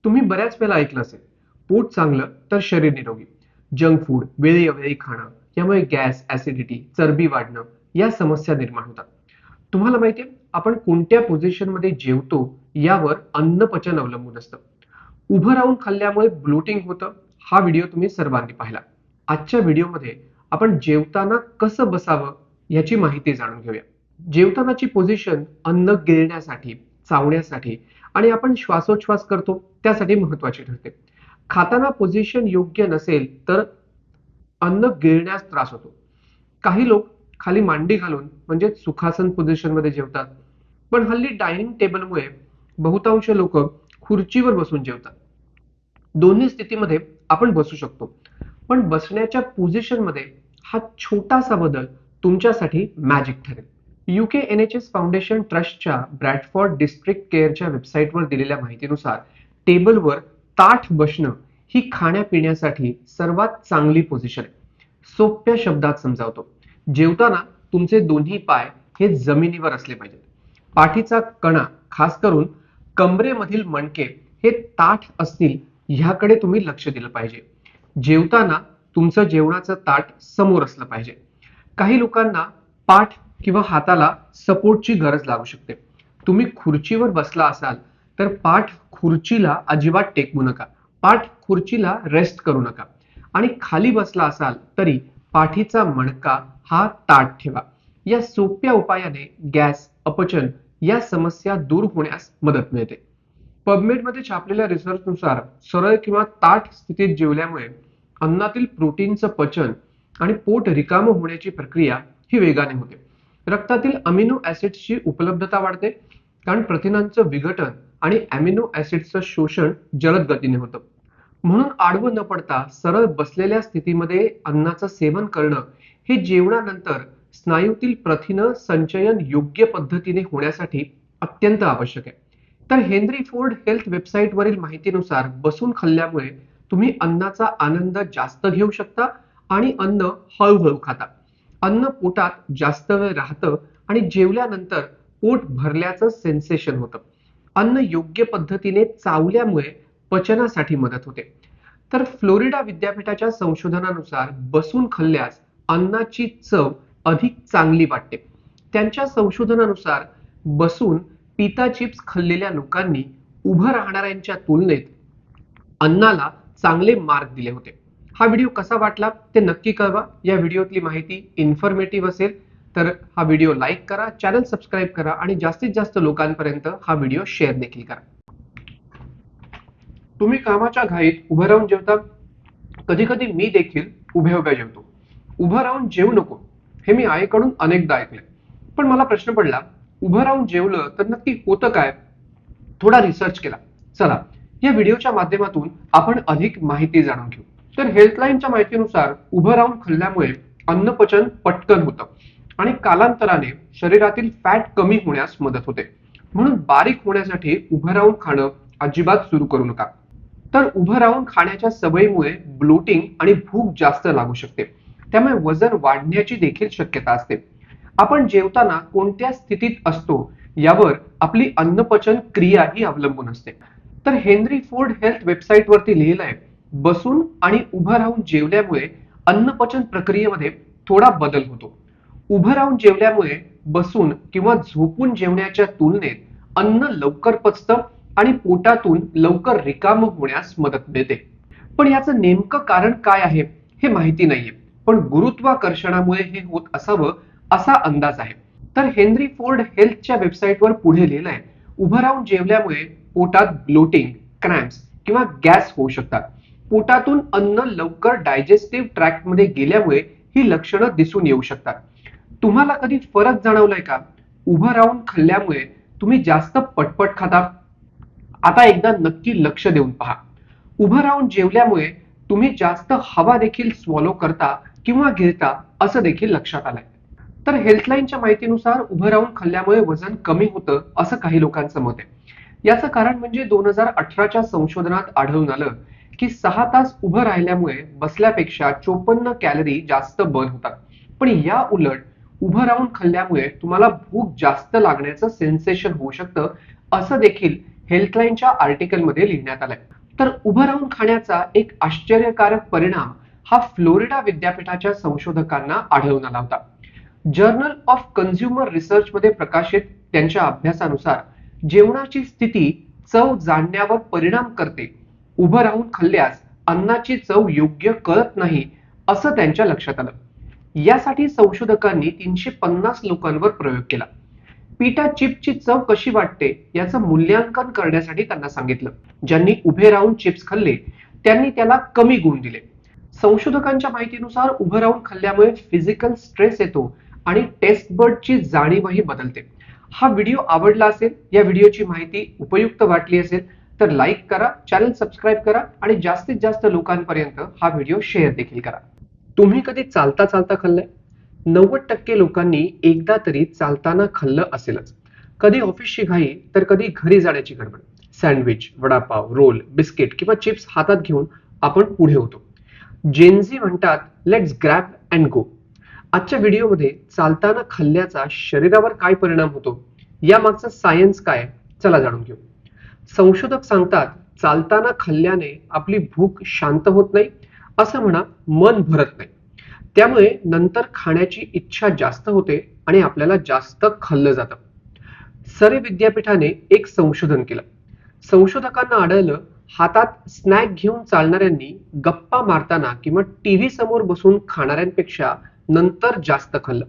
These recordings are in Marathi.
तुम्ही बऱ्याच वेळेला ऐकलं असेल, पोट चांगलं तर शरीर निरोगी. जंक फूड वेळोवेळी खाणं यामुळे गॅस, ऍसिडिटी, चरबी वाढणं या समस्या निर्माण होतात. तुम्हाला माहितीये, आपण कोणत्या पोझिशन मध्ये जेवतो यावर अन्न पचन अवलंबून असतं. उभं राहून खाल्ल्यामुळे ब्लोटिंग होतं. हा व्हिडिओ तुम्ही सर्वांनी पाहिला. आजच्या व्हिडिओमध्ये आपण जेवताना कसं बसावं याची माहिती जाणून घेऊया. जेवतानाची पोझिशन अन्न गिळण्यासाठी, चावण्यासाठी आणि आपण श्वासोच्छवास करतो त्यासाठी महत्वाची ठरते. खाताना पोझिशन योग्य नसेल तर अन्न गिळण्यास त्रास होतो. काही लोक खाली मांडी घालून म्हणजे सुखासन पोझिशन मध्ये जेवतात. पण हल्ली डायनिंग टेबलमुळे बहुतांश लोक खुर्चीवर बसून जेवतात. दोन्ही स्थितीमध्ये आपण बसू शकतो, पण बसण्याच्या पोझिशन मध्ये हा छोटासा बदल तुमच्यासाठी मॅजिक ठरेल. यूके NHS फाउंडेशन ट्रस्टच्या ब्रॅडफोर्ड डिस्ट्रिक्ट केअरच्या वेबसाईटवर दिलेल्या माहितीनुसार टेबलवर ताठ बसणं ही खाण्यापिण्यासाठी सर्वात चांगली पोझिशन आहे. सोप्या शब्दात समजावतो. जेवताना तुमचे दोन्ही पाय हे जमिनीवर असले पाहिजेत. पाठीचा कणा, खास करून कमरेमधील मणके हे ताठ असतील ह्याकडे तुम्ही लक्ष दिलं पाहिजे. जेवताना तुमचं जेवणाचं ताट समोर असलं पाहिजे. काही लोकांना पाठ किंवा हाताला सपोर्टची गरज लागू शकते. तुम्ही खुर्चीवर बसला असाल तर पाठ खुर्चीला अजिबात टेकवू नका. पाठ खुर्चीला रेस्ट करू नका. आणि खाली बसला असाल तरी पाठीचा मणका हा ताठ ठेवा. या सोप्या उपायाने गॅस, अपचन या समस्या दूर होण्यास मदत मिळते. पबमेडमध्ये छापलेल्या रिसर्चनुसार सरळ किंवा ताठ स्थितीत जेवल्यामुळे अन्नातील प्रोटीनचं पचन आणि पोट रिकामं होण्याची प्रक्रिया ही वेगाने होते. रक्तातील अमिनो ऍसिड्सची उपलब्धता वाढते, कारण प्रथिनांचं विघटन आणि अमिनो ऍसिड्सचं शोषण जलद गतीने होतं. म्हणून आडवं न पडता सरळ बसलेल्या स्थितीमध्ये अन्नाचं सेवन करणं हे जेवणानंतर स्नायूतील प्रथिन संचयन योग्य पद्धतीने होण्यासाठी अत्यंत आवश्यक आहे. तर हेनरी फोर्ड हेल्थ वेबसाईटवरील माहितीनुसार बसून खाल्ल्यामुळे तुम्ही अन्नाचा आनंद जास्त घेऊ शकता आणि अन्न हळूहळू खाता. अन्न पोटात जास्त वेळ राहतं आणि जेवल्यानंतर पोट भरल्याचं सेन्सेशन होतं. अन्न योग्य पद्धतीने चावल्यामुळे पचनासाठी मदत होते. तर फ्लोरिडा विद्यापीठाच्या संशोधनानुसार बसून खाल्ल्यास अन्नाची चव अधिक चांगली वाटते. त्यांच्या संशोधनानुसार बसून पिता चिप्स खाल्लेल्या लोकांनी उभं राहणाऱ्यांच्या तुलनेत अन्नाला चांगले मार्क दिले होते. हा व्हिडिओ कसा वाटला ते नक्की कळवा. या व्हिडिओतली माहिती इन्फॉर्मेटिव्ह असेल तर हा व्हिडिओ लाईक करा, चॅनल सबस्क्राईब करा आणि जास्तीत जास्त लोकांपर्यंत हा व्हिडिओ शेअर देखील करा. तुम्ही कामाच्या घाईत उभं राहून जेवता. कधी कधी मी देखील उभ्या उभ्या जेवतो. उभं राहून जेवू नको हे मी आईकडून अनेकदा ऐकले. पण मला प्रश्न पडला, उभं राहून जेवलं तर नक्की होतं काय? थोडा रिसर्च केला. चला या व्हिडिओच्या माध्यमातून आपण अधिक माहिती जाणून घेऊ. तर हेल्थलाईनच्या माहितीनुसार उभं राहून खाल्ल्यामुळे अन्नपचन पटकन होतं आणि कालांतराने शरीरातील फॅट कमी होण्यास मदत होते. म्हणून बारीक होण्यासाठी उभं राहून खाणं अजिबात सुरू करू नका. तर उभं राहून खाण्याच्या सवयीमुळे ब्लोटिंग आणि भूक जास्त लागू शकते. त्यामुळे वजन वाढण्याची देखील शक्यता असते. आपण जेवताना कोणत्या स्थितीत असतो यावर आपली अन्नपचन क्रिया ही अवलंबून असते. तर हेनरी फोर्ड हेल्थ वेबसाईट वरती लिहिलंय, बसून आणि उभं राहून जेवल्यामुळे अन्नपचन प्रक्रियेमध्ये थोडा बदल होतो. उभं राहून जेवल्यामुळे बसून किंवा झोपून जेवण्याच्या तुलनेत अन्न लवकर पचतं आणि पोटातून लवकर रिकाम होण्यास मदत मिळते. पण याचं नेमकं कारण काय आहे हे माहिती नाहीये. पण गुरुत्वाकर्षणामुळे हे होत असावं असा अंदाज आहे. तर हेनरी फोर्ड हेल्थच्या वेबसाईटवर पुढे लिहिलंय, उभं राहून जेवल्यामुळे पोटात ब्लोटिंग, क्रॅम्प्स किंवा गॅस होऊ शकतात. पोटातून अन्न लवकर डायजेस्टिव्ह ट्रॅक्ट मध्ये गेल्यामुळे ही लक्षणं दिसून येऊ शकतात. तुम्हाला कधी फरक जाणवलाय का? उभं राहून खाल्ल्यामुळे तुम्ही जास्त पटपट खाता? आता एकदा नक्की लक्ष देऊन पहा. उभं राहून जेवल्यामुळे तुम्ही जास्त हवा देखील स्वॉलो करता किंवा गिळता असं देखील लक्षात आलंय. तर हेल्थलाईनच्या माहितीनुसार उभं राहून खाल्ल्यामुळे वजन कमी होतं असं काही लोकांचं मत आहे. याचं कारण म्हणजे 2018च्या संशोधनात आढळून आलं की 6 तास उभं राहिल्यामुळे बसल्यापेक्षा 54 कॅलरी जास्त बर्न होतात. पण या उलट उभं राहून खाल्ल्यामुळे तुम्हाला भूक जास्त लागण्याचं सेन्सेशन होऊ शकतं असं देखील हेल्थलाईनच्या आर्टिकलमध्ये लिहिण्यात आलाय. तर उभं राहून खाण्याचा एक आश्चर्यकारक परिणाम हा फ्लोरिडा विद्यापीठाच्या संशोधकांना आढळून आला होता. जर्नल ऑफ कन्झ्युमर रिसर्च मध्ये प्रकाशित त्यांच्या अभ्यासानुसार जेवणाची स्थिती चव जाणण्यावर परिणाम करते. उभं राहून खाल्ल्यास अन्नाची चव योग्य कळत नाही असं त्यांच्या लक्षात आलं. यासाठी संशोधकांनी 350 लोकांवर प्रयोग केला. पिटा चिपची चव कशी वाटते याचं मूल्यांकन करण्यासाठी त्यांना सांगितलं. ज्यांनी उभे राहून चिप्स खाल्ले त्यांनी त्याला कमी गुण दिले. संशोधकांच्या माहितीनुसार उभं राहून खाल्ल्यामुळे फिजिकल स्ट्रेस येतो आणि टेस्ट बर्डची जाणीवही बदलते. हा व्हिडिओ आवडला असेल, या व्हिडिओची माहिती उपयुक्त वाटली असेल तर लाईक करा, चॅनल सबस्क्राईब करा आणि जास्तीत जास्त लोकांपर्यंत हा व्हिडिओ शेअर देखील करा. तुम्ही कधी चालता चालता खाल्लंय? 90% लोकांनी एकदा तरी चालताना खाल्लं असेलच. कधी ऑफिसची घाई तर कधी घरी जाण्याची गडबड. सँडविच, वडापाव, रोल, बिस्किट किंवा चिप्स हातात घेऊन आपण पुढे होतो. जेनझी म्हणतात लेट्स ग्रॅब अँड गो. आजच्या व्हिडिओमध्ये चालताना खाल्ल्याचा शरीरावर काय परिणाम होतो, यामागचं सायन्स काय, चला जाणून घेऊ. संशोधक सांगतात चालताना खाल्ल्याने आपली भूक शांत होत नाही, असं म्हणा, मन भरत नाही. त्यामुळे नंतर खाण्याची इच्छा जास्त होते आणि आपल्याला जास्त खाल्लं जातं. सरे विद्यापीठाने एक संशोधन केलं. संशोधकांना आढळलं हातात स्नॅक घेऊन चालणाऱ्यांनी गप्पा मारताना किंवा टीव्ही समोर बसून खाणाऱ्यांपेक्षा नंतर जास्त खाल्लं.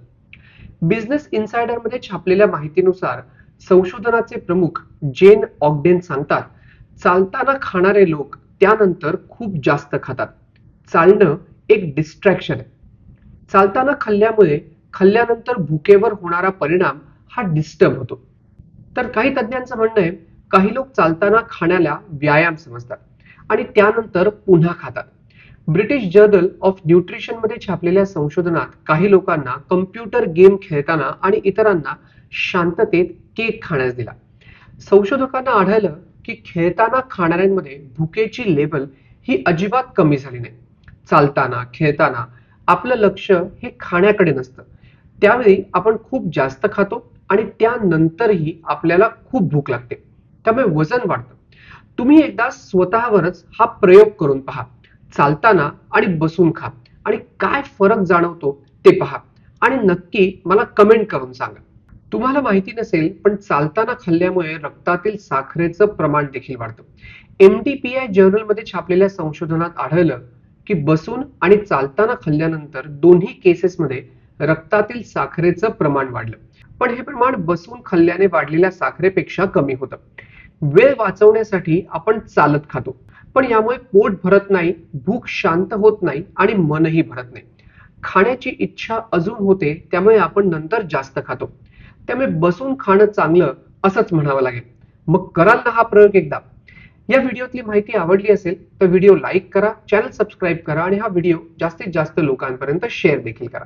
बिझनेस इनसायडर मध्ये छापलेल्या माहितीनुसार संशोधनाचे प्रमुख जेन ऑगडेन सांगतात चालताना खाणारे लोक त्यानंतर खूप जास्त खातात. चालणं एक डिस्ट्रॅक्शन आहे. चालताना खाल्ल्यामुळे खाल्ल्यानंतर भुकेवर होणारा परिणाम हा डिस्टर्ब होतो. तर काही तज्ञांचं म्हणणं आहे काही लोक चालताना खाण्याला व्यायाम समजतात आणि त्यानंतर पुन्हा खातात. ब्रिटिश जर्नल ऑफ न्यूट्रिशन मध्ये छापलेल्या संशोधनात काही लोकांना कम्प्युटर गेम खेळताना आणि इतरांना शांततेत केक खाण्यास दिला. संशोधकांना आढळलं की खेळताना खाणाऱ्यांमध्ये भुकेची लेवल ही अजिबात कमी झाली नाही. चालताना खेळताना आपलं लक्ष हे खाण्याकडे नसतं, त्यावेळी आपण खूप जास्त खातो आणि त्यानंतरही आपल्याला खूप भूक लागते, त्यामुळे वजन वाढतं. तुम्ही एकदा स्वतःवरच हा प्रयोग करून पहा. चालताना आणि बसून खा आणि काय फरक जाणवतो ते पहा आणि नक्की मला कमेंट करून सांगा. तुम्हाला माहिती नसेल पण चालताना खाल्ल्यामुळे रक्तातील साखरेचं प्रमाण देखील वाढतं. MDPI जर्नल मध्ये छापलेल्या संशोधनात आढळलं की बसून आणि चालताना खाल्ल्यानंतर दोन्ही केसेसमध्ये रक्तातील साखरेचं प्रमाण वाढलं, पण हे प्रमाण बसून खाल्ल्याने वाढलेल्या साखरेपेक्षा कमी होतं. वेळ वाचवण्यासाठी आपण चालत खातो, पण यामुळे पोट भरत नाही, भूक शांत होत नाही आणि मनही भरत नाही. खाण्याची इच्छा अजून होते, त्यामुळे आपण नंतर जास्त खातो. त्यामुळे बसून खाणं चांगलं असंच म्हणावं लागेल. मग कराल ना हा प्रयोग एकदा. या व्हिडिओतली माहिती आवडली असेल तर व्हिडिओ लाईक करा, चॅनल सबस्क्राईब करा आणि हा व्हिडिओ जास्तीत जास्त लोकांपर्यंत शेअर देखील करा.